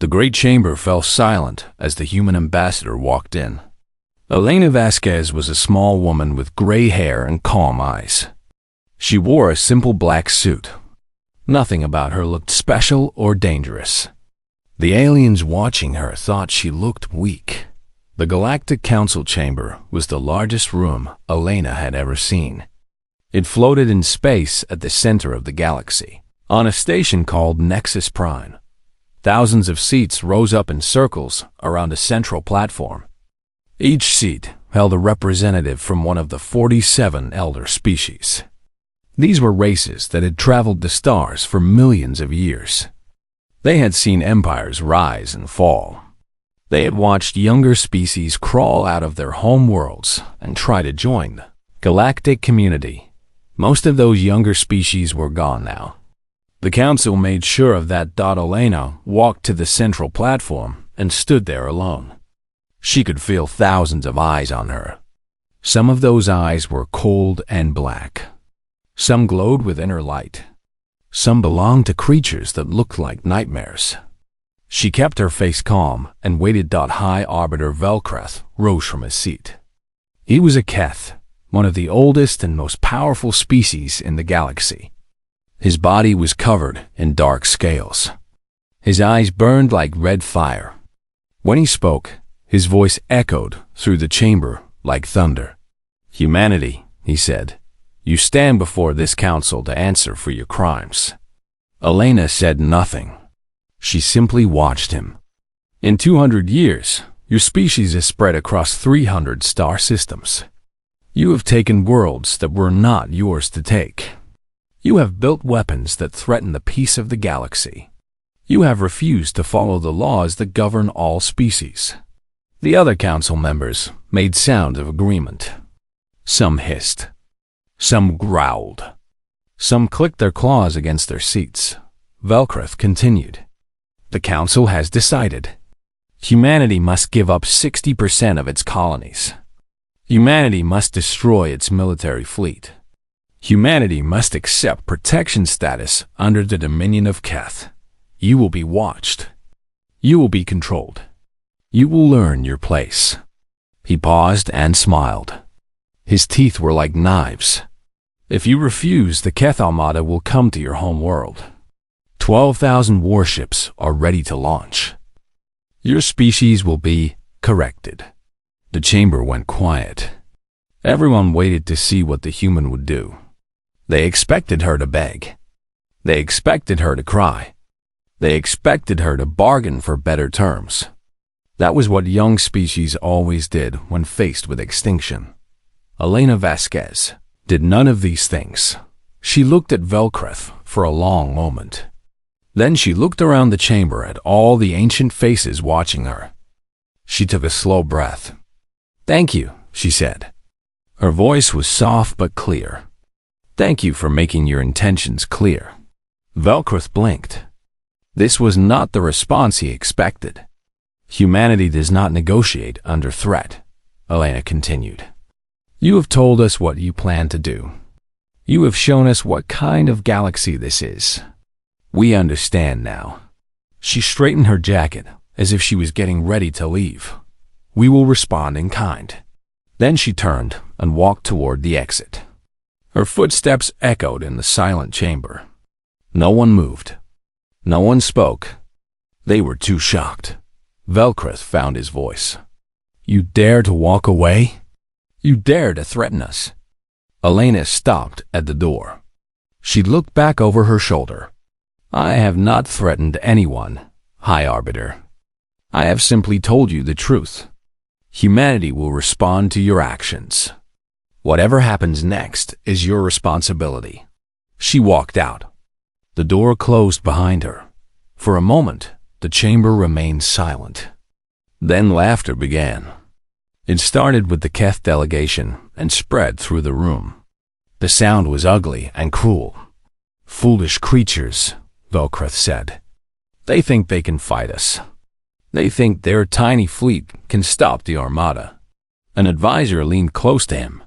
The great chamber fell silent as the human ambassador walked in. Elena Vasquez was a small woman with gray hair and calm eyes. She wore a simple black suit. Nothing about her looked special or dangerous. The aliens watching her thought she looked weak. The Galactic Council chamber was the largest room Elena had ever seen. It floated in space at the center of the galaxy, on a station called Nexus Prime. Thousands of seats rose up in circles around a central platform. Each seat held a representative from one of the 47 elder species. These were races that had traveled the stars for millions of years. They had seen empires rise and fall. They had watched younger species crawl out of their home worlds and try to join the galactic community. Most of those younger species were gone now. The council made sure of that. Elena walked to the central platform and stood there alone. She could feel thousands of eyes on her. Some of those eyes were cold and black. Some glowed with inner light. Some belonged to creatures that looked like nightmares. She kept her face calm and waited. High Arbiter Velkreth rose from his seat. He was a Keth, one of the oldest and most powerful species in the galaxy. His body was covered in dark scales. His eyes burned like red fire. When he spoke, his voice echoed through the chamber like thunder. "Humanity," he said, "you stand before this council to answer for your crimes." Elena said nothing. She simply watched him. "In 200 years, your species has spread across 300 star systems. You have taken worlds that were not yours to take. You have built weapons that threaten the peace of the galaxy. You have refused to follow the laws that govern all species." The other council members made sounds of agreement. Some hissed. Some growled. Some clicked their claws against their seats. Velkreth continued. "The council has decided. Humanity must give up 60% of its colonies. Humanity must destroy its military fleet. Humanity must accept protection status under the dominion of Keth. You will be watched. You will be controlled. You will learn your place." He paused and smiled. His teeth were like knives. "If you refuse, the Keth Armada will come to your home world. 12,000 warships are ready to launch. Your species will be corrected." The chamber went quiet. Everyone waited to see what the human would do. They expected her to beg. They expected her to cry. They expected her to bargain for better terms. That was what young species always did when faced with extinction. Elena Vasquez did none of these things. She looked at Velkreth for a long moment. Then she looked around the chamber at all the ancient faces watching her. She took a slow breath. "Thank you," she said. Her voice was soft but clear. "Thank you for making your intentions clear." Velkreth blinked. This was not the response he expected. "Humanity does not negotiate under threat," Elena continued. "You have told us what you plan to do. You have shown us what kind of galaxy this is. We understand now." She straightened her jacket as if she was getting ready to leave. "We will respond in kind." Then she turned and walked toward the exit. Her footsteps echoed in the silent chamber. No one moved. No one spoke. They were too shocked. Velkreth found his voice. "You dare to walk away? You dare to threaten us?" Elena stopped at the door. She looked back over her shoulder. "I have not threatened anyone, High Arbiter. I have simply told you the truth. Humanity will respond to your actions. Whatever happens next is your responsibility." She walked out. The door closed behind her. For a moment, the chamber remained silent. Then laughter began. It started with the Keth delegation and spread through the room. The sound was ugly and cruel. "Foolish creatures," Velkreth said. "They think they can fight us. They think their tiny fleet can stop the Armada." An advisor leaned close to him.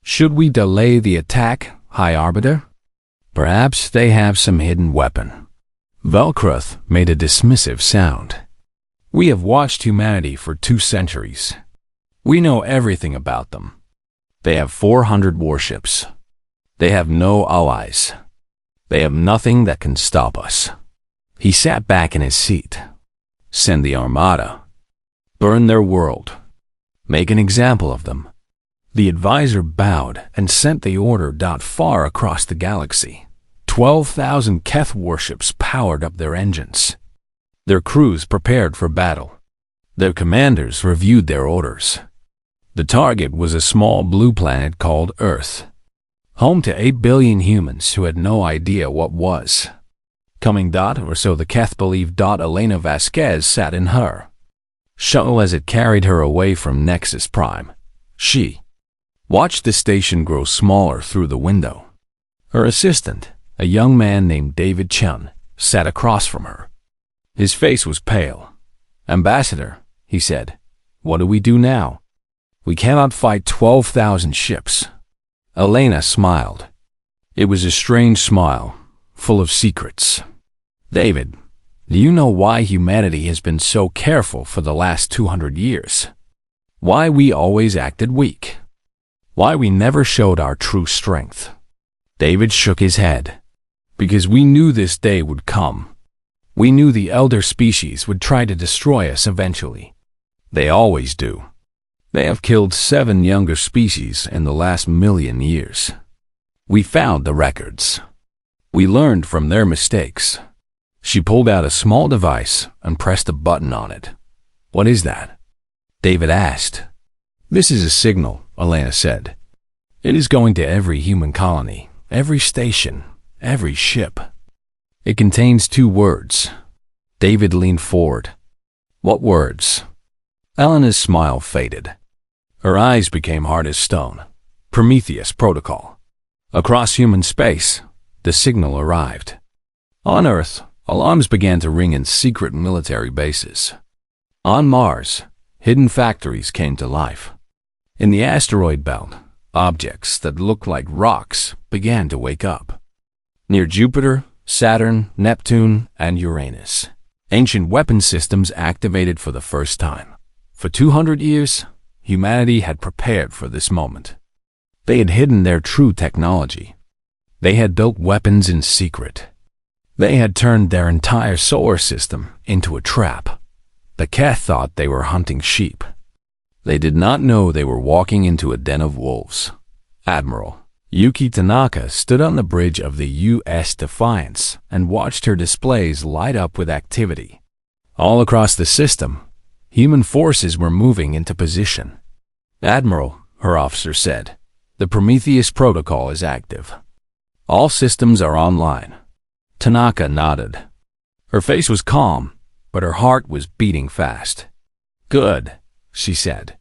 "Should we delay the attack, High Arbiter? Perhaps they have some hidden weapon." Velkruth made a dismissive sound. We have watched humanity for 2 centuries. We know everything about them. They have 400 warships. They have no allies. They have nothing that can stop us. He sat back in his seat. Send the Armada. Burn their world. Make an example of them. The advisor bowed and sent the order. Far across the galaxy, 12,000 Keth warships powered up their engines. Their crews prepared for battle. Their commanders reviewed their orders. The target was a small blue planet called Earth, home to 8 billion humans who had no idea what was coming. Or so the Keth believed. Elena Vasquez sat in her shuttle as it carried her away from Nexus Prime. She watched the station grow smaller through the window. Her assistant, a young man named David Chun, sat across from her. His face was pale. "Ambassador," he said, "what do we do now? We cannot fight 12,000 ships." Elena smiled. It was a strange smile, full of secrets. "David, do you know why humanity has been so careful for the last 200 years? Why we always acted weak? Why we never showed our true strength?" David shook his head. "Because we knew this day would come. We knew the elder species would try to destroy us eventually. They always do. They have killed 7 younger species in the last 1,000,000 years. We found the records. We learned from their mistakes." She pulled out a small device and pressed a button on it. "What is that?" David asked. "This is a signal," Elena said. "It is going to every human colony, every station, every ship. It contains 2 words." David leaned forward. "What words?" Elena's smile faded. Her eyes became hard as stone. "Prometheus Protocol." Across human space, the signal arrived. On Earth, alarms began to ring in secret military bases. On Mars, hidden factories came to life. In the asteroid belt, objects that looked like rocks began to wake up. Near Jupiter, Saturn, Neptune, and Uranus, ancient weapon systems activated for the first time. For 200 years, humanity had prepared for this moment. They had hidden their true technology. They had built weapons in secret. They had turned their entire solar system into a trap. The Keth thought they were hunting sheep. They did not know they were walking into a den of wolves. Admiral Yuki Tanaka stood on the bridge of the U.S. Defiance and watched her displays light up with activity. All across the system, human forces were moving into position. "Admiral," her officer said, "the Prometheus Protocol is active. All systems are online." Tanaka nodded. Her face was calm, but her heart was beating fast. "Good," she said.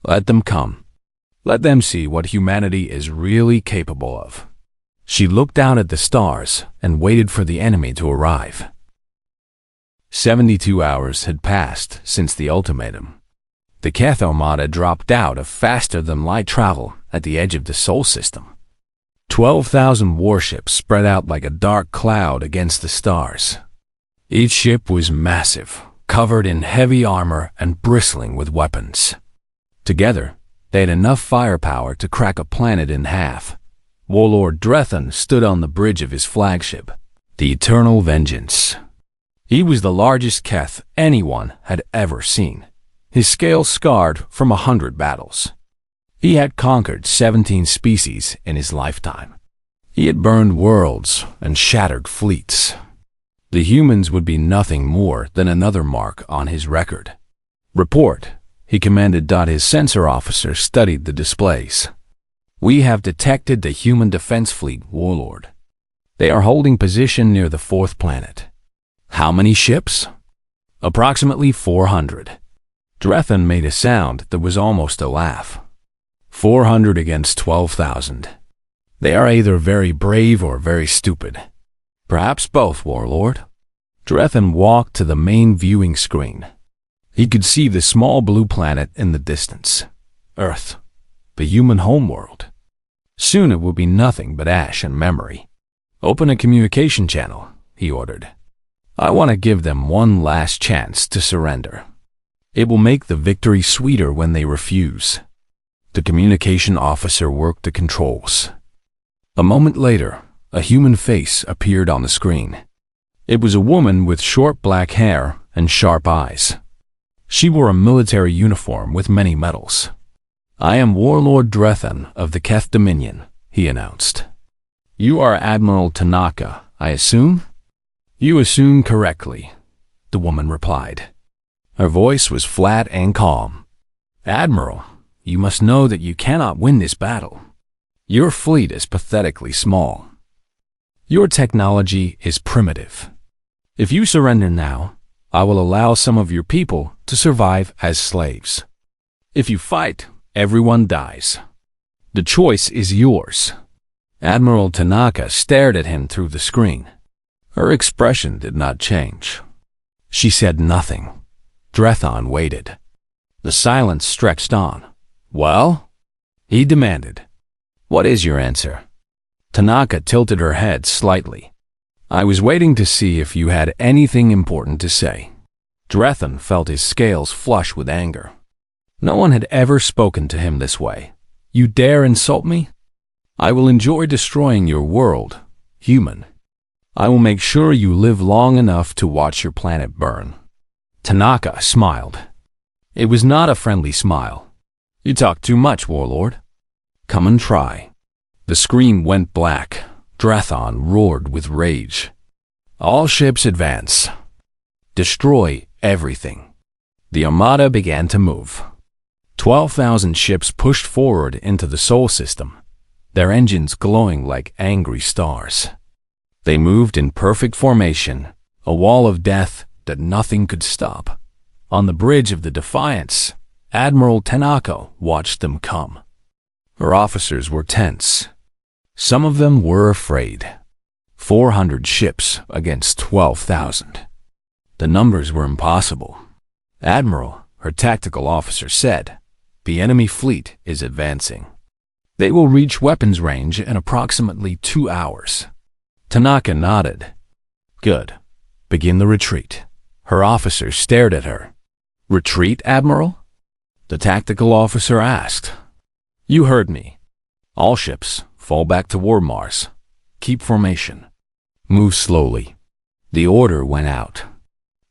"Let them come. Let them see what humanity is really capable of." She looked out at the stars and waited for the enemy to arrive. 72 hours had passed since the ultimatum. The Keth Armada dropped out of faster-than-light travel at the edge of the Sol system. 12,000 warships spread out like a dark cloud against the stars. Each ship was massive, covered in heavy armor and bristling with weapons. Together, they had enough firepower to crack a planet in half. Warlord Drethan stood on the bridge of his flagship, the Eternal Vengeance. He was the largest Keth anyone had ever seen, his scale scarred from 100 battles. He had conquered 17 species in his lifetime. He had burned worlds and shattered fleets. The humans would be nothing more than another mark on his record. "Report," he commanded. His sensor officer studied the displays. "We have detected the human defense fleet, Warlord. They are holding position near the 4th planet." "How many ships?" "Approximately 400. Drethan made a sound that was almost a laugh. 400 against 12,000. They are either very brave or very stupid. Perhaps both, Warlord." Drethan walked to the main viewing screen. He could see the small blue planet in the distance. Earth, the human homeworld. Soon it would be nothing but ash and memory. "Open a communication channel," he ordered. I want to give them one last chance to surrender. It will make the victory sweeter when they refuse. The communication officer worked the controls. A moment later, a human face appeared on the screen. It was a woman with short black hair and sharp eyes. She wore a military uniform with many medals. "I am Warlord Drethan of the Keth Dominion," he announced. "You are Admiral Tanaka, I assume?" "You assume correctly," the woman replied. Her voice was flat and calm. "Admiral, you must know that you cannot win this battle. Your fleet is pathetically small. Your technology is primitive. If you surrender now, I will allow some of your people to survive as slaves. If you fight, everyone dies. The choice is yours." Admiral Tanaka stared at him through the screen. Her expression did not change. She said nothing. Drethan waited. The silence stretched on. "Well?" he demanded. "What is your answer?" Tanaka tilted her head slightly. "I was waiting to see if you had anything important to say." Drethan felt his scales flush with anger. No one had ever spoken to him this way. "You dare insult me? I will enjoy destroying your world, human. I will make sure you live long enough to watch your planet burn." Tanaka smiled. It was not a friendly smile. "You talk too much, Warlord. Come and try." The screen went black. Drethan roared with rage. "All ships advance. Destroy everything." The armada began to move. 12,000 ships pushed forward into the Sol system, their engines glowing like angry stars. They moved in perfect formation, a wall of death that nothing could stop. On the bridge of the Defiance, Admiral Tanaka watched them come. Her officers were tense. Some of them were afraid. 400 ships against 12,000. The numbers were impossible. "Admiral," her tactical officer said, "the enemy fleet is advancing. They will reach weapons range in approximately 2 hours." Tanaka nodded. "Good. Begin the retreat." Her officer stared at her. "Retreat, Admiral?" the tactical officer asked. "You heard me. All ships, fall back to War Mars. Keep formation. Move slowly." The order went out.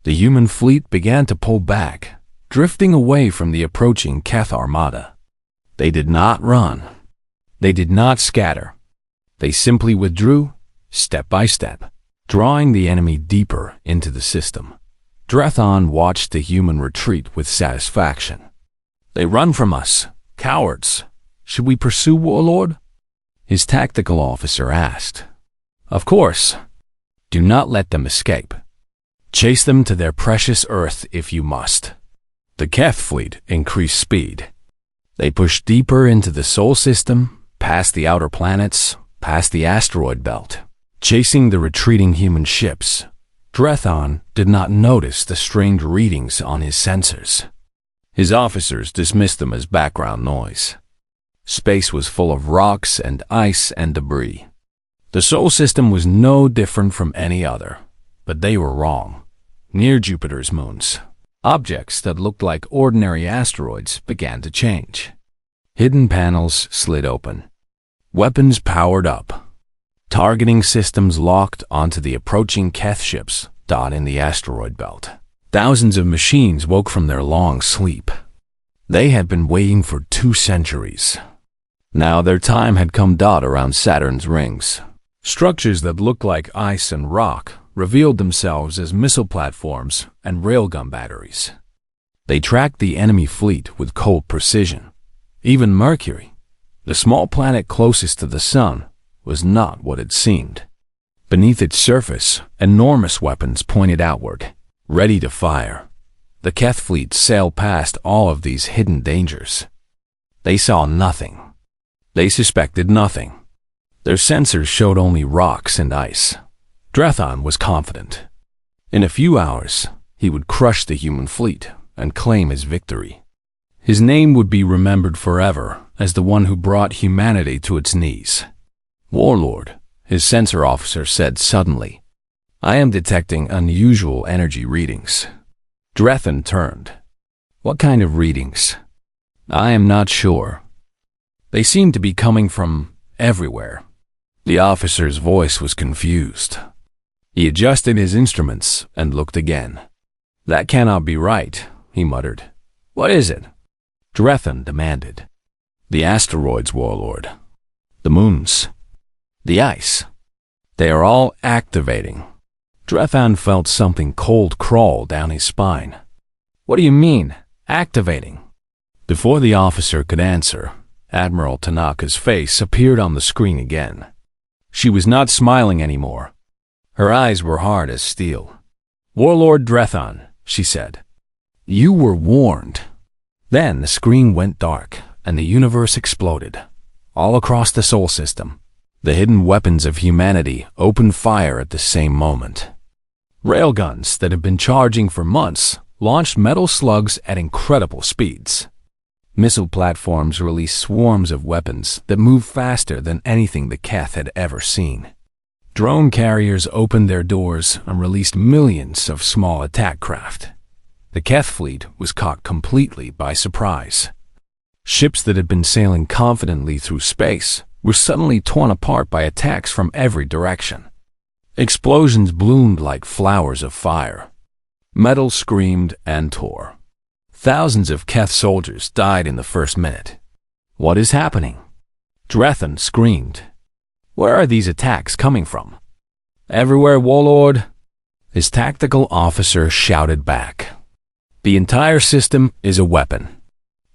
The human fleet began to pull back, drifting away from the approaching Keth armada. They did not run. They did not scatter. They simply withdrew, step by step, drawing the enemy deeper into the system. Drethan watched the human retreat with satisfaction. "They run from us, cowards. Should we pursue, Warlord?" his tactical officer asked. "Of course. Do not let them escape. Chase them to their precious Earth if you must." The Keth fleet increased speed. They pushed deeper into the Sol system, past the outer planets, past the asteroid belt, chasing the retreating human ships. Drethan did not notice the strange readings on his sensors. His officers dismissed them as background noise. Space was full of rocks and ice and debris. The Sol system was no different from any other, but they were wrong. Near Jupiter's moons, objects that looked like ordinary asteroids began to change. Hidden panels slid open. Weapons powered up. Targeting systems locked onto the approaching Keth ships dotting the asteroid belt. Thousands of machines woke from their long sleep. They had been waiting for 2 centuries. Now their time had come. Around Saturn's rings, structures that looked like ice and rock revealed themselves as missile platforms and railgun batteries. They tracked the enemy fleet with cold precision. Even Mercury, the small planet closest to the sun, was not what it seemed. Beneath its surface, enormous weapons pointed outward, ready to fire. The Keth fleet sailed past all of these hidden dangers. They saw nothing. They suspected nothing. Their sensors showed only rocks and ice. Drethan was confident. In a few hours, he would crush the human fleet and claim his victory. His name would be remembered forever as the one who brought humanity to its knees. "Warlord," his sensor officer said suddenly, I am detecting unusual energy readings. Drethan turned. What kind of readings? I am not sure. They seem to be coming from everywhere. The officer's voice was confused. He adjusted his instruments and looked again. That cannot be right, he muttered. What is it? Drethan demanded. The asteroids, Warlord. The moons. The ice. They are all activating. Drethan felt something cold crawl down his spine. What do you mean, activating? Before the officer could answer, Admiral Tanaka's face appeared on the screen again. She was not smiling anymore. Her eyes were hard as steel. Warlord Drethan, she said. You were warned. Then the screen went dark, and the universe exploded. All across the Sol system, the hidden weapons of humanity opened fire at the same moment. Railguns that had been charging for months launched metal slugs at incredible speeds. Missile platforms released swarms of weapons that moved faster than anything the Keth had ever seen. Drone carriers opened their doors and released millions of small attack craft. The Keth fleet was caught completely by surprise. Ships that had been sailing confidently through space were suddenly torn apart by attacks from every direction. Explosions bloomed like flowers of fire. Metal screamed and tore. Thousands of Keth soldiers died in the first minute. What is happening? Drethan screamed. Where are these attacks coming from? Everywhere, Warlord. His tactical officer shouted back. The entire system is a weapon.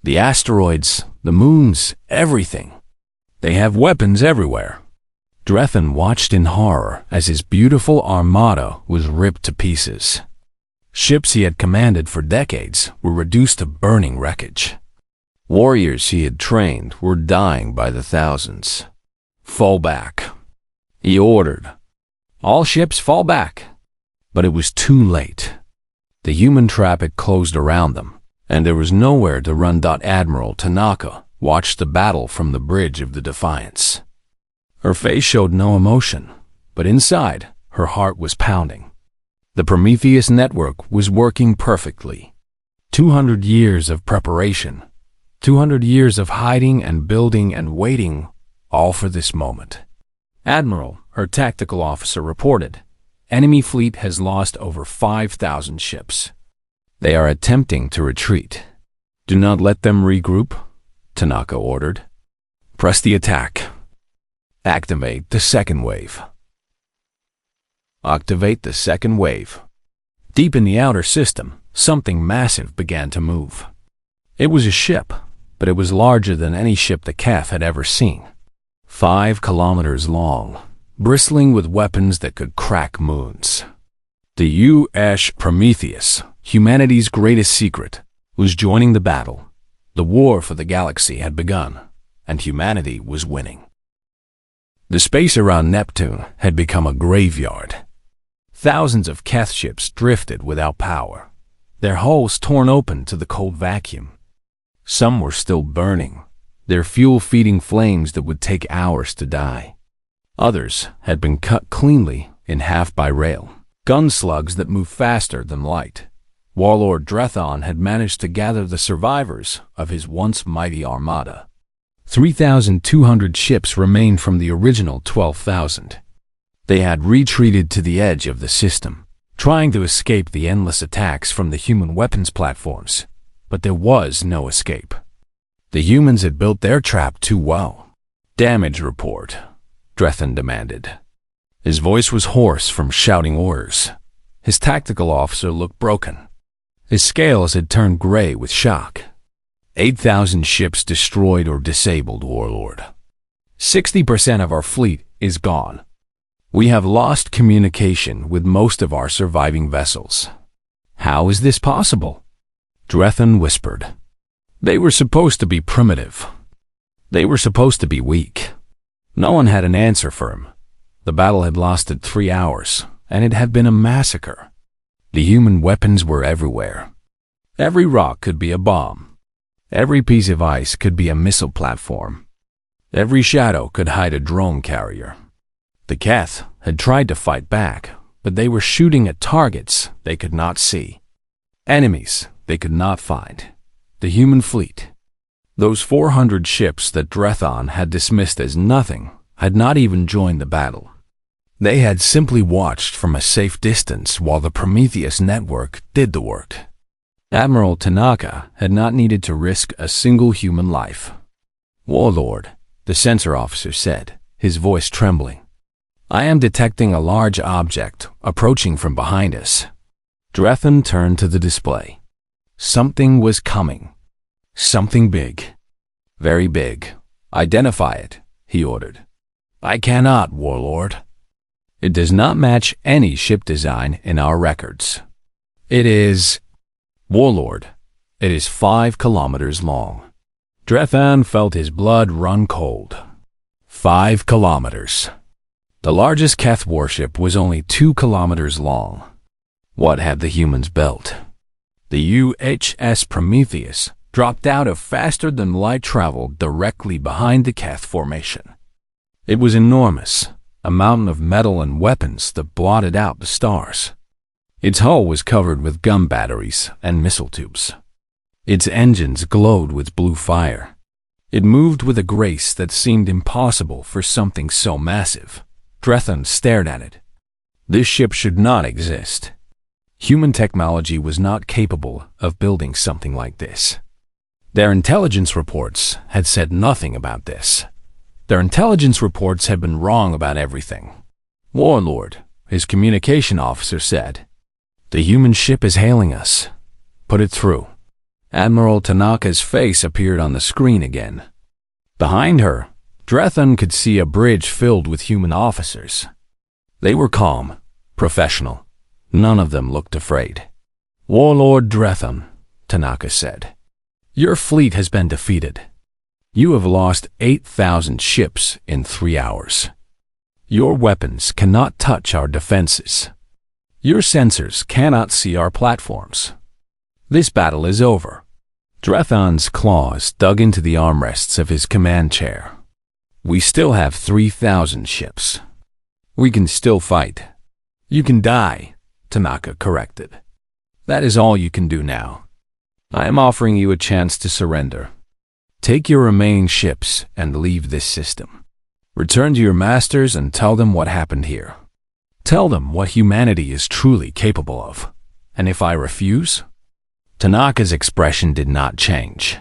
The asteroids, the moons, everything. They have weapons everywhere. Drethan watched in horror as his beautiful armada was ripped to pieces. Ships he had commanded for decades were reduced to burning wreckage. Warriors he had trained were dying by the thousands. Fall back, he ordered. All ships fall back. But it was too late. The human trap had closed around them, and there was nowhere to run. Admiral Tanaka watched the battle from the bridge of the Defiance. Her face showed no emotion, but inside, her heart was pounding. The Prometheus network was working perfectly. 200 years of preparation, 200 years of hiding and building and waiting, all for this moment. Admiral, her tactical officer, reported, enemy fleet has lost over 5,000 ships. They are attempting to retreat. Do not let them regroup, Tanaka ordered. Press the attack. Activate the second wave. Activate the second wave. Deep in the outer system, something massive began to move. It was a ship, but it was larger than any ship the Keth had ever seen. 5 kilometers long, bristling with weapons that could crack moons. The U.S. Prometheus, humanity's greatest secret, was joining the battle. The war for the galaxy had begun, and humanity was winning. The space around Neptune had become a graveyard. Thousands of Keth ships drifted without power, their hulls torn open to the cold vacuum. Some were still burning, their fuel feeding flames that would take hours to die. Others had been cut cleanly in half by rail, gun slugs that moved faster than light. Warlord Drethan had managed to gather the survivors of his once mighty armada. 3,200 ships remained from the original 12,000. They had retreated to the edge of the system, trying to escape the endless attacks from the human weapons platforms, but there was no escape. The humans had built their trap too well. Damage report, Drethan demanded. His voice was hoarse from shouting orders. His tactical officer looked broken. His scales had turned gray with shock. 8,000 ships destroyed or disabled, Warlord. 60% of our fleet is gone. We have lost communication with most of our surviving vessels. How is this possible? Drethan whispered. They were supposed to be primitive. They were supposed to be weak. No one had an answer for him. The battle had lasted 3 hours, and it had been a massacre. The human weapons were everywhere. Every rock could be a bomb. Every piece of ice could be a missile platform. Every shadow could hide a drone carrier. The Keth had tried to fight back, but they were shooting at targets they could not see. Enemies they could not find. The human fleet. Those 400 ships that Drethon had dismissed as nothing had not even joined the battle. They had simply watched from a safe distance while the Prometheus network did the work. Admiral Tanaka had not needed to risk a single human life. "Warlord," the sensor officer said, his voice trembling. "I am detecting a large object approaching from behind us." Drethon turned to the display. Something was coming. Something big. Very big. "Identify it," he ordered. "I cannot, Warlord. It does not match any ship design in our records. It is..." "Warlord, it is 5 kilometers long." Drethon felt his blood run cold. 5 kilometers. The largest Keth warship was only 2 kilometers long. What had the humans built? The UHS Prometheus dropped out of faster-than-light travel directly behind the Keth formation. It was enormous, a mountain of metal and weapons that blotted out the stars. Its hull was covered with gun batteries and missile tubes. Its engines glowed with blue fire. It moved with a grace that seemed impossible for something so massive. Drethon stared at it. This ship should not exist. Human technology was not capable of building something like this. Their intelligence reports had said nothing about this. Their intelligence reports had been wrong about everything. "Warlord," his communication officer said, "the human ship is hailing us. Put it through." Admiral Tanaka's face appeared on the screen again. Behind her, Drethon could see a bridge filled with human officers. They were calm, professional. None of them looked afraid. "Warlord Drethon," Tanaka said, "your fleet has been defeated. You have lost 8,000 ships in 3 hours. Your weapons cannot touch our defenses. Your sensors cannot see our platforms. This battle is over." Drethon's claws dug into the armrests of his command chair. "We still have 3,000 ships. We can still fight." "You can die," Tanaka corrected. "That is all you can do now. I am offering you a chance to surrender. Take your remaining ships and leave this system. Return to your masters and tell them what happened here. Tell them what humanity is truly capable of. And if I refuse?" Tanaka's expression did not change.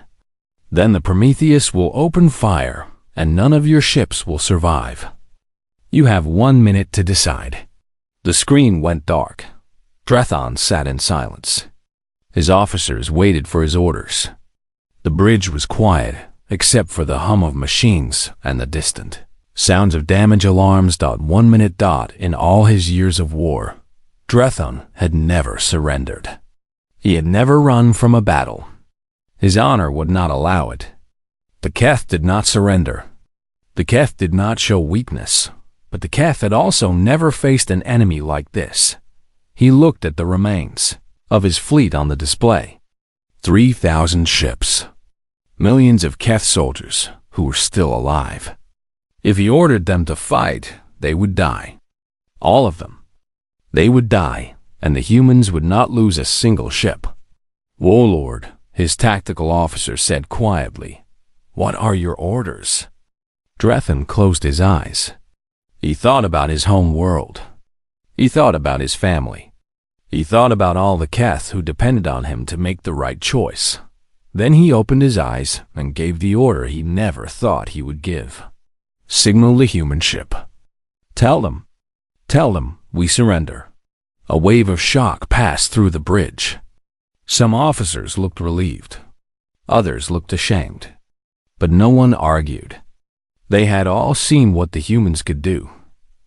"Then the Prometheus will open fire, and none of your ships will survive. You have 1 minute to decide." The screen went dark. Drethon sat in silence. His officers waited for his orders. The bridge was quiet, except for the hum of machines and the distant sounds of damage alarms. 1 minute. In all his years of war, Drethon had never surrendered. He had never run from a battle. His honor would not allow it. The Keth did not surrender. The Keth did not show weakness, but the Keth had also never faced an enemy like this. He looked at the remains of his fleet on the display. 3,000 ships. Millions of Keth soldiers who were still alive. If he ordered them to fight, they would die. All of them. They would die, and the humans would not lose a single ship. "Warlord," his tactical officer said quietly, "what are your orders?" Drethon closed his eyes. He thought about his home world. He thought about his family. He thought about all the Keth who depended on him to make the right choice. Then he opened his eyes and gave the order he never thought he would give. "Signal the human ship. Tell them we surrender." A wave of shock passed through the bridge. Some officers looked relieved. Others looked ashamed. But no one argued. They had all seen what the humans could do.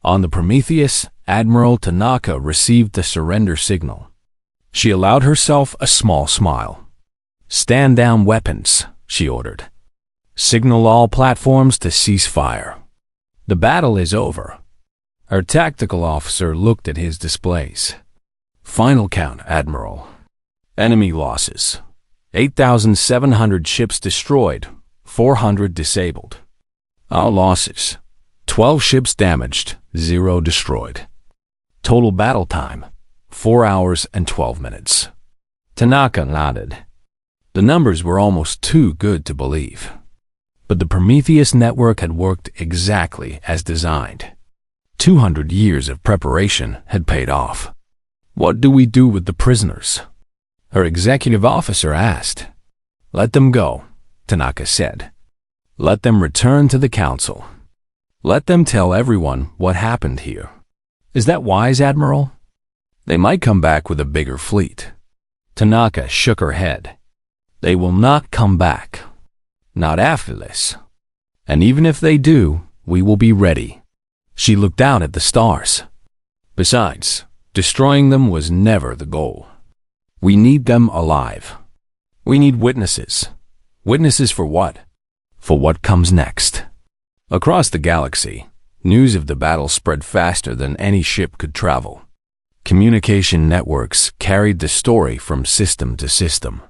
On the Prometheus, Admiral Tanaka received the surrender signal. She allowed herself a small smile. "Stand down weapons," she ordered. "Signal all platforms to cease fire. The battle is over." Her tactical officer looked at his displays. "Final count, Admiral. Enemy losses. 8,700 ships destroyed, 400 disabled. Our losses. 12 ships damaged, 0 destroyed." Total battle time, 4 hours and 12 minutes. Tanaka nodded. The numbers were almost too good to believe. But the Prometheus network had worked exactly as designed. 200 years of preparation had paid off. What do we do with the prisoners? Her executive officer asked. Let them go, Tanaka said. Let them return to the council. Let them tell everyone what happened here. Is that wise, Admiral? They might come back with a bigger fleet. Tanaka shook her head. They will not come back. Not after this. And even if they do, we will be ready. She looked out at the stars. Besides, destroying them was never the goal. We need them alive. We need witnesses. Witnesses for what? For what comes next. Across the galaxy, news of the battle spread faster than any ship could travel. Communication networks carried the story from system to system.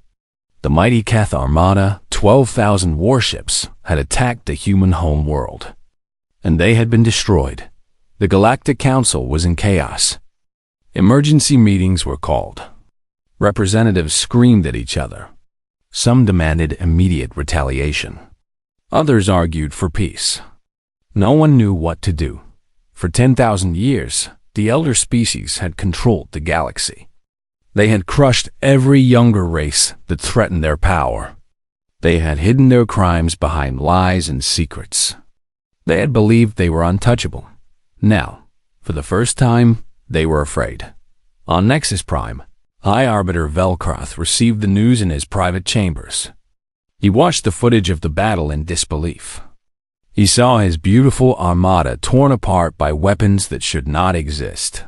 The mighty Keth Armada, 12,000 warships, had attacked the human home world. And they had been destroyed. The Galactic Council was in chaos. Emergency meetings were called. Representatives screamed at each other. Some demanded immediate retaliation. Others argued for peace. No one knew what to do. For 10,000 years, the elder species had controlled the galaxy. They had crushed every younger race that threatened their power. They had hidden their crimes behind lies and secrets. They had believed they were untouchable. Now, for the first time, they were afraid. On Nexus Prime, High Arbiter Velcroth received the news in his private chambers. He watched the footage of the battle in disbelief. He saw his beautiful armada torn apart by weapons that should not exist.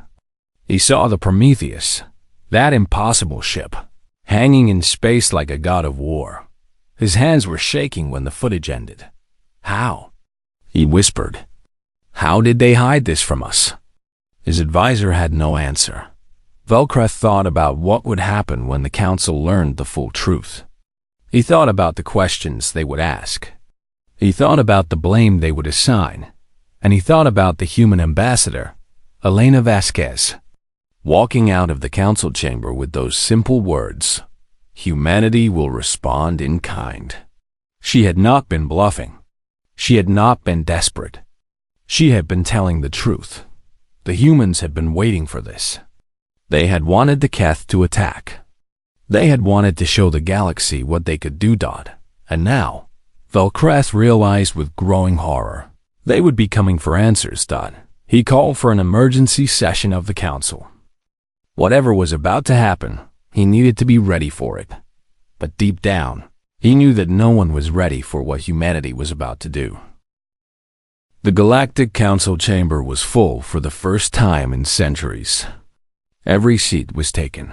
He saw the Prometheus, that impossible ship, hanging in space like a god of war. His hands were shaking when the footage ended. How? He whispered. How did they hide this from us? His advisor had no answer. Velcroth thought about what would happen when the council learned the full truth. He thought about the questions they would ask. He thought about the blame they would assign. And he thought about the human ambassador, Elena Vasquez, walking out of the council chamber with those simple words, "Humanity will respond in kind." She had not been bluffing. She had not been desperate. She had been telling the truth. The humans had been waiting for this. They had wanted the Keth to attack. They had wanted to show the galaxy what they could do. And now, Velcroth realized with growing horror, they would be coming for answers. He called for an emergency session of the council. Whatever was about to happen, he needed to be ready for it. But deep down, he knew that no one was ready for what humanity was about to do. The Galactic Council chamber was full for the first time in centuries. Every seat was taken.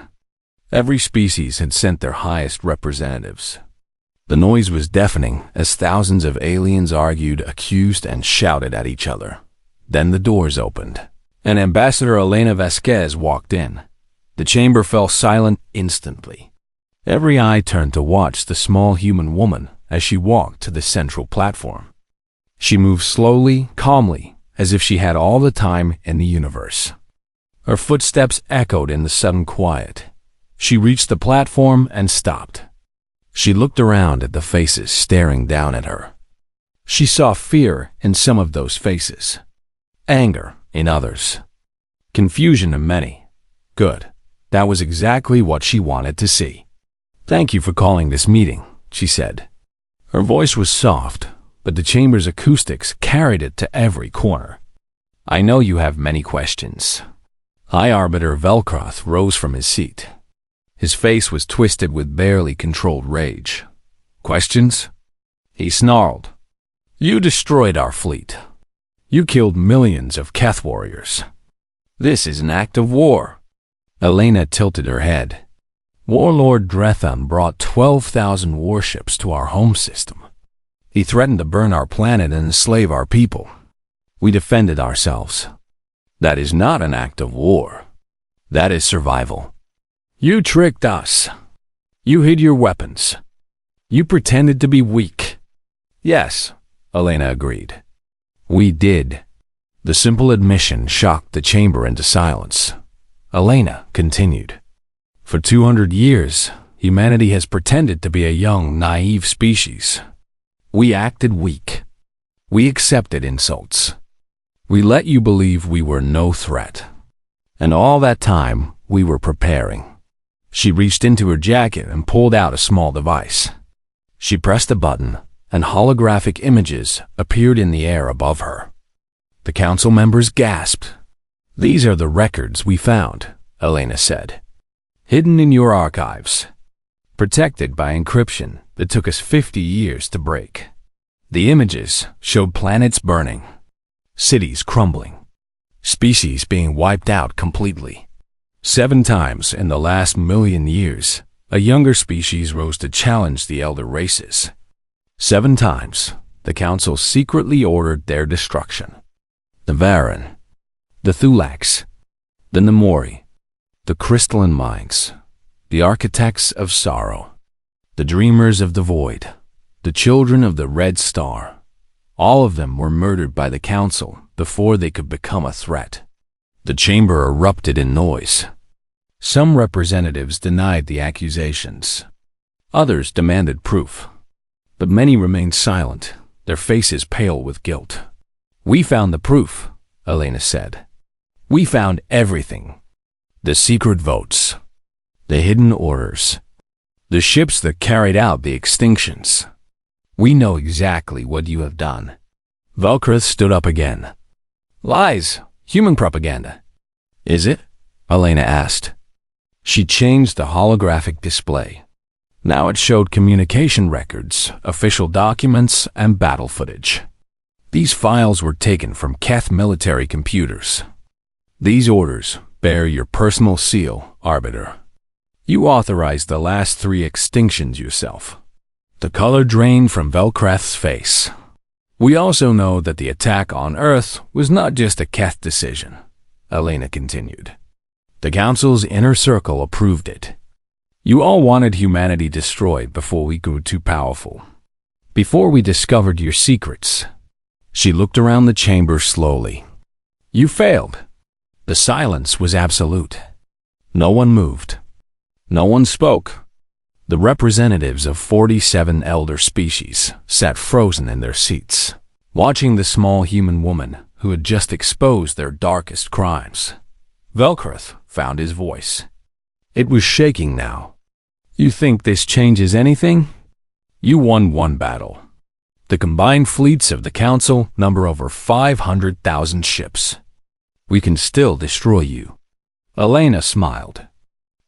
Every species had sent their highest representatives. The noise was deafening as thousands of aliens argued, accused, and shouted at each other. Then the doors opened, and Ambassador Elena Vasquez walked in. The chamber fell silent instantly. Every eye turned to watch the small human woman as she walked to the central platform. She moved slowly, calmly, as if she had all the time in the universe. Her footsteps echoed in the sudden quiet. She reached the platform and stopped. She looked around at the faces staring down at her. She saw fear in some of those faces, anger in others, confusion in many. Good. That was exactly what she wanted to see. "Thank you for calling this meeting," she said. Her voice was soft, but the chamber's acoustics carried it to every corner. "I know you have many questions." High Arbiter Velcroth rose from his seat. His face was twisted with barely controlled rage. "Questions?" He snarled. "You destroyed our fleet. You killed millions of Keth warriors. This is an act of war." Elena tilted her head. "Warlord Drethan brought 12,000 warships to our home system. He threatened to burn our planet and enslave our people. We defended ourselves. That is not an act of war. That is survival. You tricked us. You hid your weapons. You pretended to be weak." "Yes," Elena agreed. "We did. The simple admission shocked the chamber into silence. Elena continued. For 200 years, humanity has pretended to be a young, naive species. We acted weak. We accepted insults. We let you believe we were no threat. And all that time, we were preparing. She reached into her jacket and pulled out a small device. She pressed a button, and holographic images appeared in the air above her. The council members gasped. "These are the records we found," Elena said. "Hidden in your archives. Protected by encryption that took us 50 years to break." The images showed planets burning, cities crumbling, species being wiped out completely. 7 times in the last 1,000,000 years, a younger species rose to challenge the elder races. 7 times, the council secretly ordered their destruction. The Varan, the Thulax, the Nemori, the crystalline minds, the architects of sorrow, the dreamers of the void, the children of the Red Star. All of them were murdered by the council before they could become a threat. The chamber erupted in noise. Some representatives denied the accusations. Others demanded proof. But many remained silent, their faces pale with guilt. "We found the proof," Elena said. "We found everything. The secret votes, the hidden orders, the ships that carried out the extinctions. We know exactly what you have done." Velkrith stood up again. "Lies, human propaganda." "Is it?" Elena asked. She changed the holographic display. Now it showed communication records, official documents, and battle footage. These files were taken from Keth military computers. These orders bear your personal seal, Arbiter. You authorized the last 3 extinctions yourself. The color drained from Velkreth's face. "We also know that the attack on Earth was not just a Keth decision," Elena continued. "The Council's inner circle approved it. You all wanted humanity destroyed before we grew too powerful. Before we discovered your secrets." She looked around the chamber slowly. "You failed." The silence was absolute. No one moved. No one spoke. The representatives of 47 elder species sat frozen in their seats, watching the small human woman who had just exposed their darkest crimes. Velkrith found his voice. It was shaking now. "You think this changes anything? You won 1 battle. The combined fleets of the Council number over 500,000 ships. We can still destroy you." Elena smiled.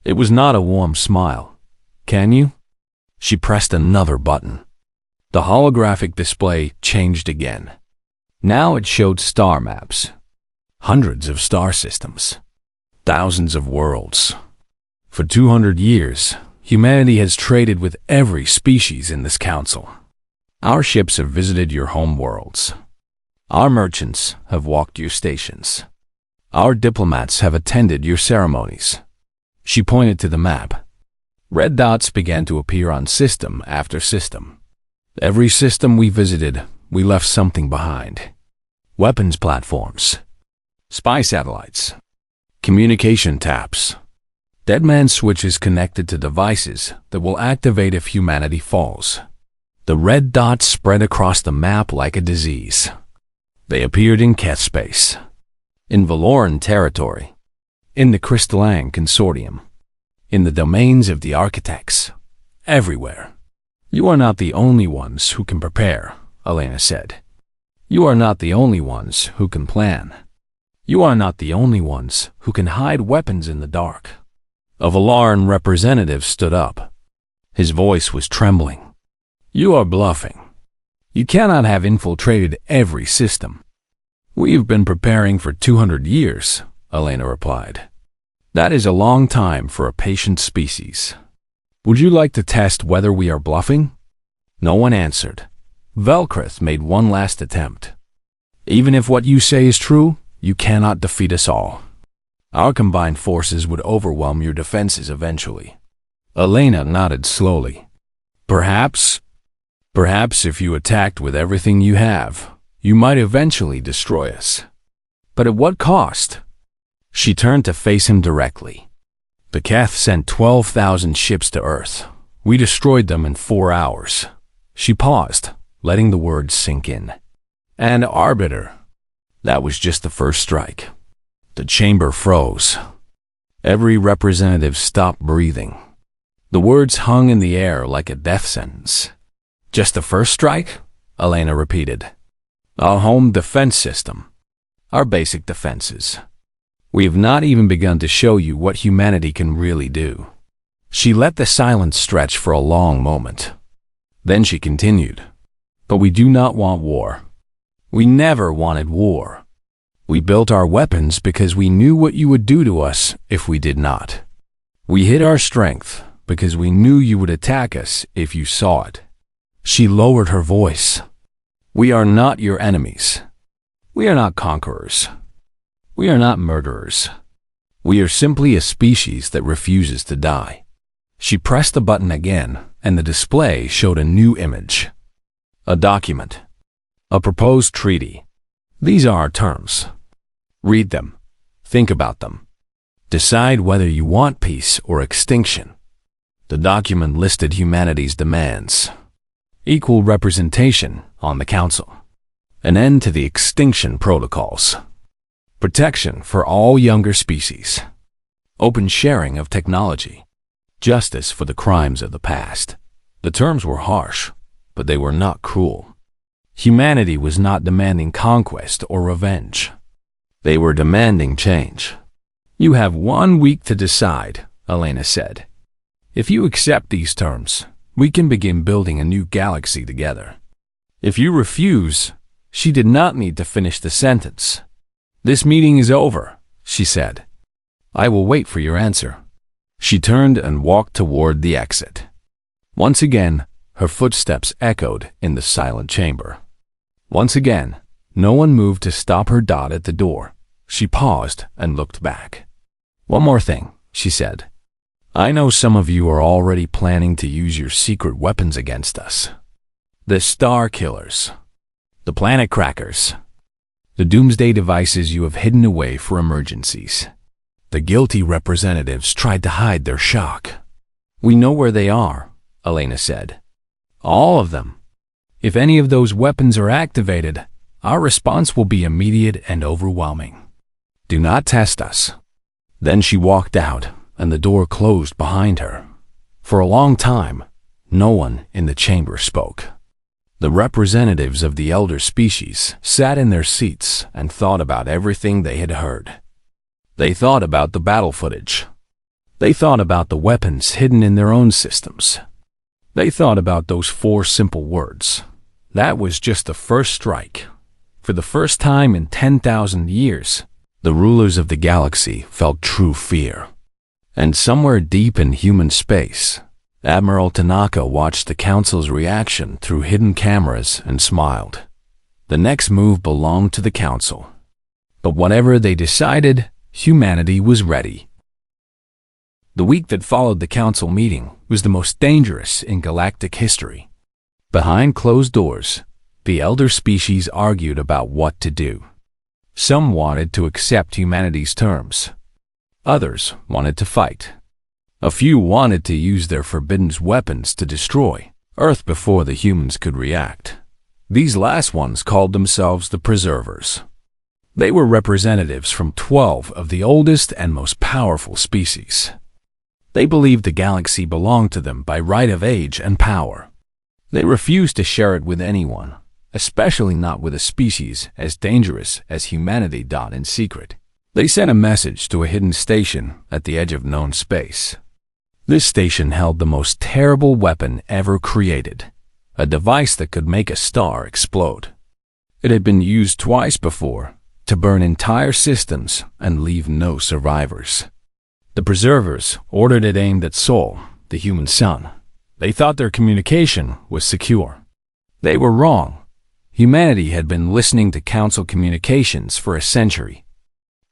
It was not a warm smile. "Can you?" She pressed another button. The holographic display changed again. Now it showed star maps. Hundreds of star systems. Thousands of worlds. For 200 years, humanity has traded with every species in this council. Our ships have visited your home worlds. Our merchants have walked your stations. Our diplomats have attended your ceremonies. She pointed to the map. Red dots began to appear on system after system. Every system we visited, we left something behind. Weapons platforms, spy satellites, communication taps, dead man switches connected to devices that will activate if humanity falls. The red dots spread across the map like a disease. They appeared in Keth space, in Valoran territory, in the Crystalline Consortium, in the domains of the architects, everywhere. "You are not the only ones who can prepare," Elena said. "You are not the only ones who can plan. You are not the only ones who can hide weapons in the dark." A Valaran representative stood up. His voice was trembling. "You are bluffing. You cannot have infiltrated every system." "We've been preparing for 200 years, Elena replied. "That is a long time for a patient species. Would you like to test whether we are bluffing?" No one answered. Velkrith made one last attempt. "Even if what you say is true, you cannot defeat us all. Our combined forces would overwhelm your defenses eventually." Elena nodded slowly. Perhaps if you attacked with everything you have, you might eventually destroy us." But at what cost? She turned to face him directly. The Keth sent 12,000 ships to Earth. We destroyed them in 4 hours. She paused, letting the words sink in. And Arbiter. That was just the first strike. The chamber froze. Every representative stopped breathing. The words hung in the air like a death sentence. Just the first strike? Elena repeated. Our home defense system. Our basic defenses. We have not even begun to show you what humanity can really do. She let the silence stretch for a long moment. Then she continued. But we do not want war. We never wanted war. We built our weapons because we knew what you would do to us if we did not. We hid our strength because we knew you would attack us if you saw it. She lowered her voice. We are not your enemies. We are not conquerors. We are not murderers. We are simply a species that refuses to die. She pressed the button again, and the display showed a new image. A document. A proposed treaty. These are our terms. Read them. Think about them. Decide whether you want peace or extinction. The document listed humanity's demands. Equal representation on the Council. An end to the extinction protocols. Protection for all younger species. Open sharing of technology. Justice for the crimes of the past. The terms were harsh, but they were not cruel. Humanity was not demanding conquest or revenge. They were demanding change. You have 1 week to decide, Elena said. If you accept these terms, we can begin building a new galaxy together. If you refuse, she did not need to finish the sentence. This meeting is over, she said. I will wait for your answer. She turned and walked toward the exit. Once again, her footsteps echoed in the silent chamber. Once again, no one moved to stop her dot at the door. She paused and looked back. One more thing, she said. I know some of you are already planning to use your secret weapons against us. The Star Killers. The Planet Crackers. The doomsday devices you have hidden away for emergencies. The guilty representatives tried to hide their shock. We know where they are, Elena said. All of them. If any of those weapons are activated, our response will be immediate and overwhelming. Do not test us. Then she walked out, and the door closed behind her. For a long time, no one in the chamber spoke. The representatives of the elder species sat in their seats and thought about everything they had heard. They thought about the battle footage. They thought about the weapons hidden in their own systems. They thought about those 4 simple words. That was just the first strike. For the first time in 10,000 years, the rulers of the galaxy felt true fear. And somewhere deep in human space, Admiral Tanaka watched the Council's reaction through hidden cameras and smiled. The next move belonged to the Council. But whatever they decided, humanity was ready. The week that followed the Council meeting was the most dangerous in galactic history. Behind closed doors, the elder species argued about what to do. Some wanted to accept humanity's terms. Others wanted to fight. A few wanted to use their forbidden weapons to destroy Earth before the humans could react. These last ones called themselves the Preservers. They were representatives from 12 of the oldest and most powerful species. They believed the galaxy belonged to them by right of age and power. They refused to share it with anyone, especially not with a species as dangerous as humanity in secret. They sent a message to a hidden station at the edge of known space. This station held the most terrible weapon ever created, a device that could make a star explode. It had been used twice before to burn entire systems and leave no survivors. The Preservers ordered it aimed at Sol, the human sun. They thought their communication was secure. They were wrong. Humanity had been listening to Council communications for a century.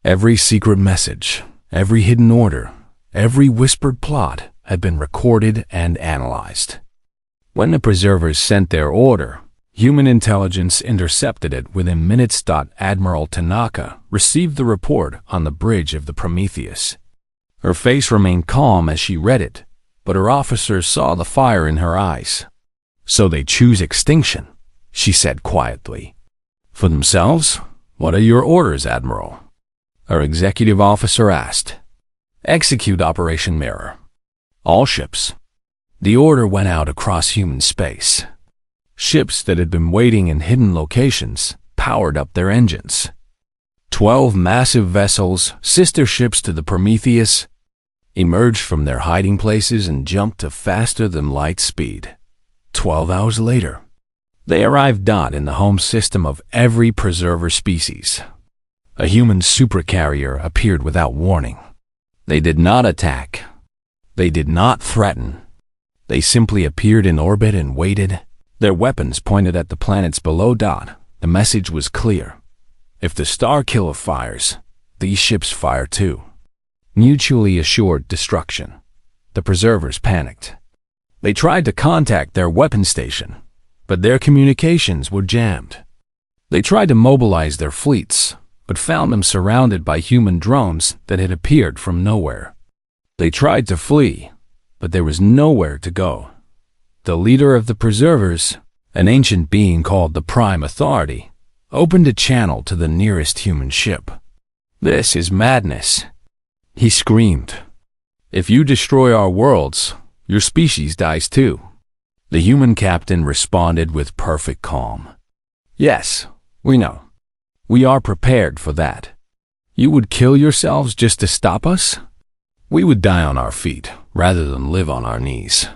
Every secret message, every hidden order, every whispered plot had been recorded and analyzed. When the Preservers sent their order, Human intelligence intercepted it within minutes. Admiral Tanaka received the report on the bridge of the Prometheus. Her face remained calm as she read it, but her officers saw the fire in her eyes. "So they choose extinction," she said quietly. "For themselves? What are your orders, Admiral?" Her executive officer asked. "Execute Operation Mirror. All ships." The order went out across human space. Ships that had been waiting in hidden locations powered up their engines. 12 massive vessels, sister ships to the Prometheus, emerged from their hiding places and jumped to faster-than-light speed. 12 hours later, they arrived in the home system of every preserver species. A human supercarrier appeared without warning. They did not attack. They did not threaten. They simply appeared in orbit and waited. Their weapons pointed at the planets below. The message was clear. If the Star Killer fires, these ships fire too. Mutually assured destruction. The preservers panicked. They tried to contact their weapon station, but their communications were jammed. They tried to mobilize their fleets, but found them surrounded by human drones that had appeared from nowhere. They tried to flee, but there was nowhere to go. The leader of the preservers, an ancient being called the Prime Authority, opened a channel to the nearest human ship. "This is madness," he screamed. "If you destroy our worlds, your species dies too." The human captain responded with perfect calm. "Yes, we know. We are prepared for that. You would kill yourselves just to stop us? We would die on our feet rather than live on our knees.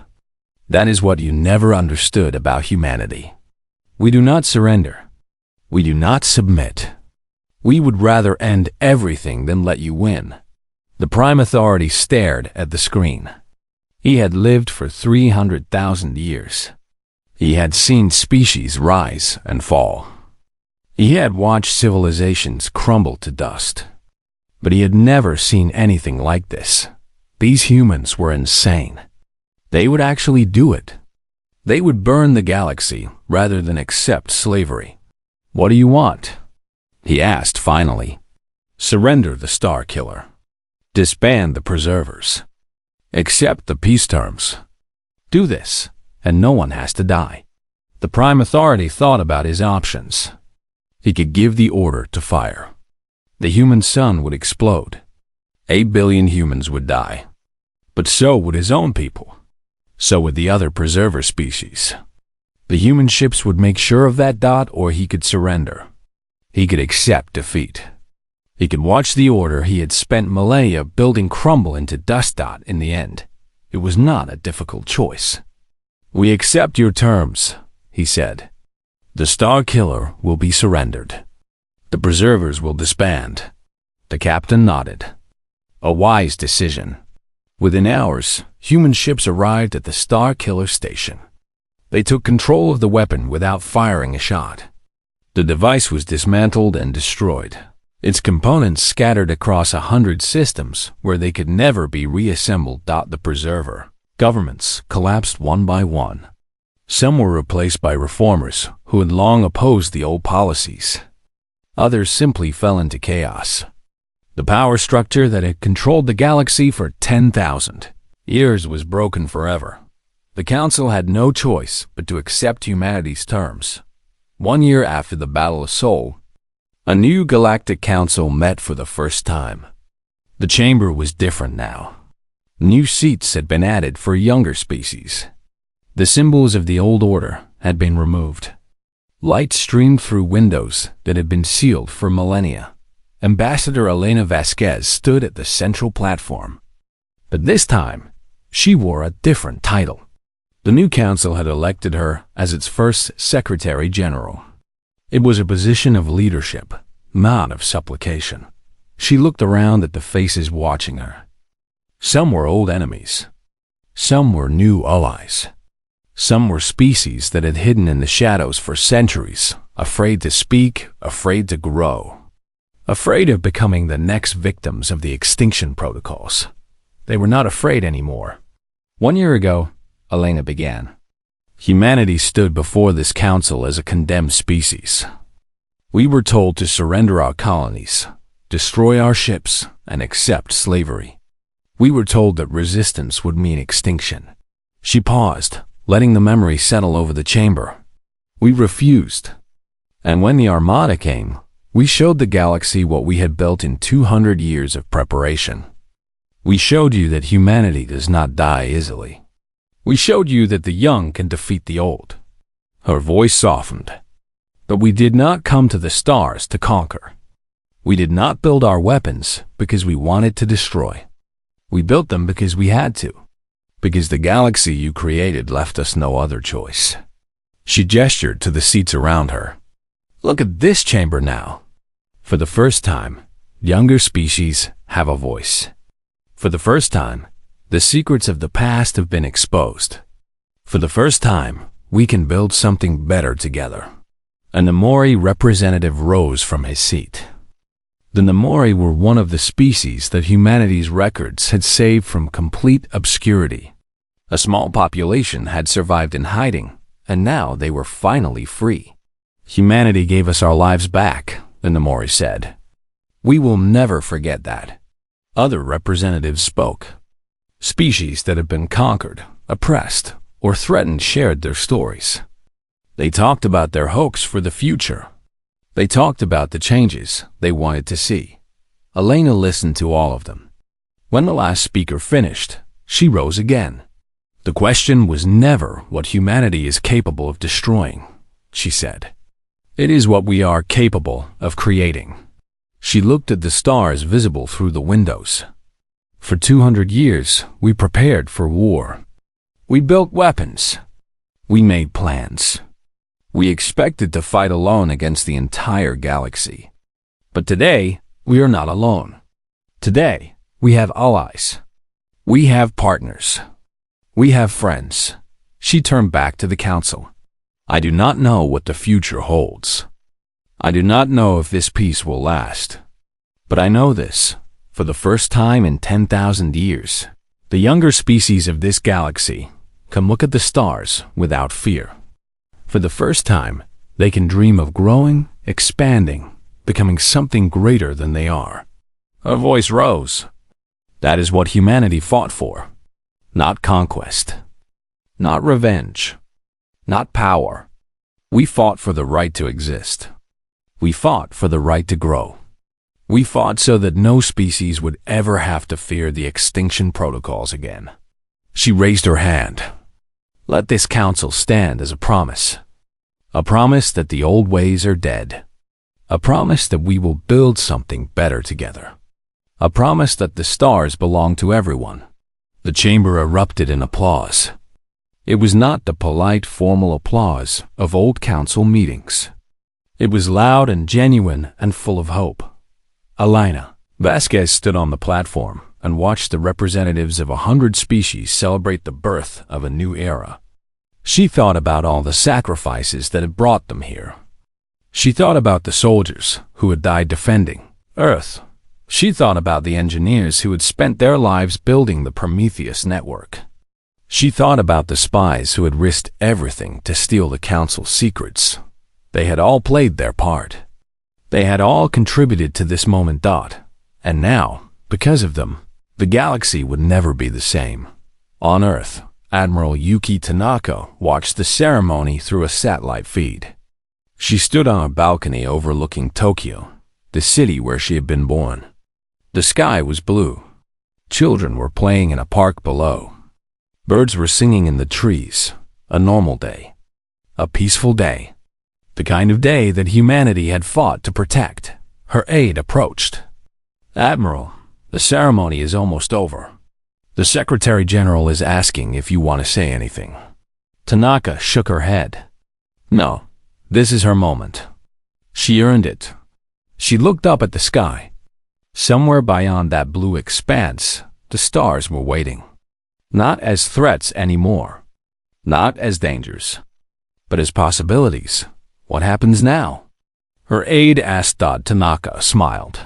That is what you never understood about humanity. We do not surrender. We do not submit. We would rather end everything than let you win." The Prime Authority stared at the screen. He had lived for 300,000 years. He had seen species rise and fall. He had watched civilizations crumble to dust. But he had never seen anything like this. These humans were insane. They would actually do it. They would burn the galaxy rather than accept slavery. "What do you want?" he asked finally. "Surrender the Star Killer. Disband the preservers. Accept the peace terms. Do this, and no one has to die." The Prime Authority thought about his options. He could give the order to fire. The human sun would explode. 8 billion humans would die. But so would his own people. So would the other preserver species. The human ships would make sure of that. Or he could surrender. He could accept defeat. He could watch the order he had spent millennia building crumble into dust. In the end, it was not a difficult choice. "We accept your terms," he said. "The Star Killer will be surrendered. The preservers will disband." The captain nodded. A wise decision. Within hours, human ships arrived at the Star Killer station. They took control of the weapon without firing a shot. The device was dismantled and destroyed. Its components scattered across 100 systems where they could never be reassembled. The preserver governments collapsed one by one. Some were replaced by reformers who had long opposed the old policies. Others simply fell into chaos. The power structure that had controlled the galaxy for 10,000 years was broken forever. The Council had no choice but to accept humanity's terms. 1 year after the Battle of Seoul, a new Galactic Council met for the first time. The chamber was different now. New seats had been added for younger species. The symbols of the old order had been removed. Light streamed through windows that had been sealed for millennia. Ambassador Elena Vasquez stood at the central platform. But this time, she wore a different title. The new council had elected her as its first Secretary General. It was a position of leadership, not of supplication. She looked around at the faces watching her. Some were old enemies. Some were new allies. Some were species that had hidden in the shadows for centuries, afraid to speak, afraid to grow. Afraid of becoming the next victims of the extinction protocols. They were not afraid anymore. 1 year ago, Elena began. Humanity stood before this council as a condemned species. We were told to surrender our colonies, destroy our ships, and accept slavery. We were told that resistance would mean extinction. She paused, letting the memory settle over the chamber. We refused. And when the Armada came, we showed the galaxy what we had built in 200 years of preparation. We showed you that humanity does not die easily. We showed you that the young can defeat the old. Her voice softened. But we did not come to the stars to conquer. We did not build our weapons because we wanted to destroy. We built them because we had to. Because the galaxy you created left us no other choice. She gestured to the seats around her. Look at this chamber now. For the first time, younger species have a voice. For the first time, the secrets of the past have been exposed. For the first time, we can build something better together. A Namori representative rose from his seat. The Namori were one of the species that humanity's records had saved from complete obscurity. A small population had survived in hiding, and now they were finally free. Humanity gave us our lives back, the Namori said. We will never forget that. Other representatives spoke. Species that had been conquered, oppressed, or threatened shared their stories. They talked about their hopes for the future. They talked about the changes they wanted to see. Elena listened to all of them. When the last speaker finished, she rose again. The question was never what humanity is capable of destroying, she said. It is what we are capable of creating. She looked at the stars visible through the windows. For 200 years, we prepared for war. We built weapons. We made plans. We expected to fight alone against the entire galaxy. But today, we are not alone. Today, we have allies. We have partners. We have friends. She turned back to the council. I do not know what the future holds. I do not know if this peace will last. But I know this. For the first time in 10,000 years, the younger species of this galaxy can look at the stars without fear. For the first time, they can dream of growing, expanding, becoming something greater than they are. Her voice rose. That is what humanity fought for. Not conquest. Not revenge. Not power. We fought for the right to exist. We fought for the right to grow. We fought so that no species would ever have to fear the extinction protocols again. She raised her hand. Let this council stand as a promise. A promise that the old ways are dead. A promise that we will build something better together. A promise that the stars belong to everyone. The chamber erupted in applause. It was not the polite, formal applause of old council meetings. It was loud and genuine and full of hope. Elena Vasquez stood on the platform and watched the representatives of 100 species celebrate the birth of a new era. She thought about all the sacrifices that had brought them here. She thought about the soldiers who had died defending Earth. She thought about the engineers who had spent their lives building the Prometheus network. She thought about the spies who had risked everything to steal the council's secrets. They had all played their part. They had all contributed to this moment. And now, because of them, the galaxy would never be the same. On Earth, Admiral Yuki Tanaka watched the ceremony through a satellite feed. She stood on a balcony overlooking Tokyo, the city where she had been born. The sky was blue. Children were playing in a park below. Birds were singing in the trees. A normal day. A peaceful day. The kind of day that humanity had fought to protect. Her aide approached. Admiral, the ceremony is almost over. The Secretary General is asking if you want to say anything. Tanaka shook her head. No, this is her moment. She earned it. She looked up at the sky. Somewhere beyond that blue expanse, the stars were waiting. Not as threats anymore. Not as dangers. But as possibilities. What happens now? Her aide asked. Tanaka smiled.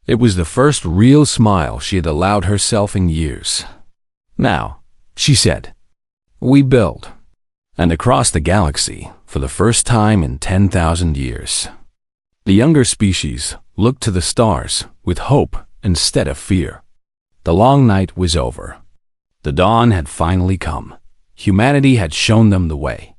It was the first real smile she had allowed herself in years. Now, she said, we build. and across the galaxy for the first time in 10,000 years. The younger species looked to the stars with hope instead of fear. The long night was over. The dawn had finally come. Humanity had shown them the way.